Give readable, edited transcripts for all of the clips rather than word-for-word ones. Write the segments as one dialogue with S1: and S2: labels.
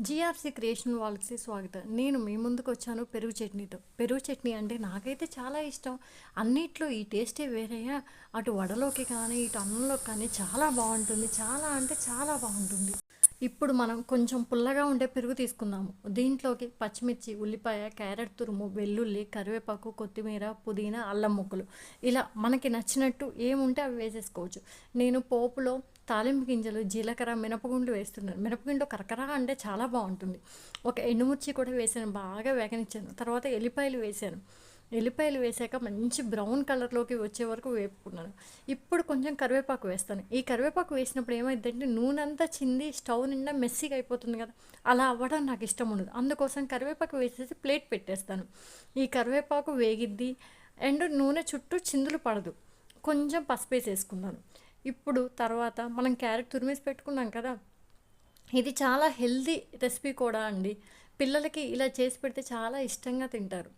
S1: GRC creation వాళ్ళకి స్వాగతం. నేను మీ ముందుకు వచ్చాను పెరుగు చట్నీతో. పెరుగు చట్నీ అంటే నాకైతే చాలా ఇష్టం. అన్నిట్లో ఈ టేస్టే వేరేయా. అటు వడలోకి కానీ ఇటు అన్నంలోకి కానీ చాలా బాగుంటుంది. చాలా అంటే చాలా బాగుంటుంది. ఇప్పుడు మనం కొంచెం పుల్లగా ఉండే పెరుగు తీసుకుందాము. దీంట్లోకి పచ్చిమిర్చి, ఉల్లిపాయ, క్యారెట్ తురుము, వెల్లుల్లి, కరివేపాకు, కొత్తిమీర, పుదీనా, అల్లం ముక్కలు ఇలా మనకి నచ్చినట్టు ఏముంటే అవి వేసేసుకోవచ్చు. నేను పోపులో తాలింపు గింజలు, జీలకర్ర, మినపగుండ్లు వేస్తున్నాను. మినపగుండ్లు కరకర అంటే చాలా బాగుంటుంది. ఒక ఎండుమిర్చి కూడా వేసాను, బాగా వేగనిచ్చాను. తర్వాత ఎల్లిపాయలు వేసాను. ఎల్లిపాయలు వేసాక మంచి బ్రౌన్ కలర్లోకి వచ్చే వరకు వేపుకున్నాను. ఇప్పుడు కొంచెం కరివేపాకు వేస్తాను. ఈ కరివేపాకు వేసినప్పుడు ఏమైందంటే నూనె అంతా చింది స్టవ్ నిండా మెస్సీగా అయిపోతుంది కదా, అలా అవ్వడం నాకు ఇష్టం ఉండదు. అందుకోసం కరివేపాకు వేసేసి ప్లేట్ పెట్టేస్తాను. ఈ కరివేపాకు వేగిద్ది అండ్ నూనె చుట్టూ చిందులు పడదు. కొంచెం పసుపు వేసేసుకున్నాను. ఇప్పుడు తర్వాత మనం క్యారెట్ తురిమేసి పెట్టుకున్నాం కదా, ఇది చాలా హెల్దీ రెసిపీ కూడా అండి. పిల్లలకి ఇలా చేసి పెడితే చాలా ఇష్టంగా తింటారు.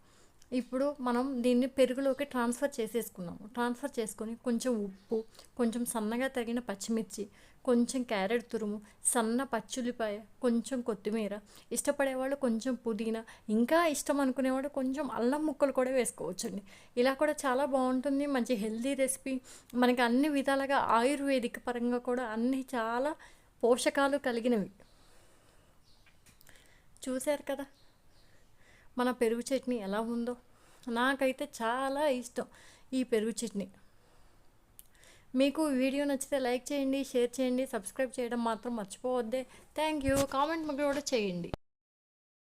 S1: ఇప్పుడు మనం దీన్ని పెరుగులోకి ట్రాన్స్ఫర్ చేసేసుకున్నాము. ట్రాన్స్ఫర్ చేసుకొని కొంచెం ఉప్పు, కొంచెం సన్నగా తగిన పచ్చిమిర్చి, కొంచెం క్యారెట్ తురుము, సన్న పచ్చుల్లిపాయ, కొంచెం కొత్తిమీర, ఇష్టపడేవాళ్ళు కొంచెం పుదీనా, ఇంకా ఇష్టం అనుకునేవాడు కొంచెం అల్లం ముక్కలు కూడా వేసుకోవచ్చండి. ఇలా కూడా చాలా బాగుంటుంది. మంచి హెల్దీ రెసిపీ. మనకి అన్ని విధాలుగా ఆయుర్వేదిక పరంగా కూడా అన్ని చాలా పోషకాలు కలిగినవి. చూశారు కదా మన పెరుగు చట్నీ ఎలా ఉందో. నాకైతే చాలా ఇష్టం ఈ పెరుగు చట్నీ. మీకు వీడియో నచ్చితే లైక్ చేయండి, షేర్ చేయండి, సబ్స్క్రైబ్ చేయడం మాత్రం మర్చిపోవద్దే. Thank you. కామెంట్ కూడా చేయండి.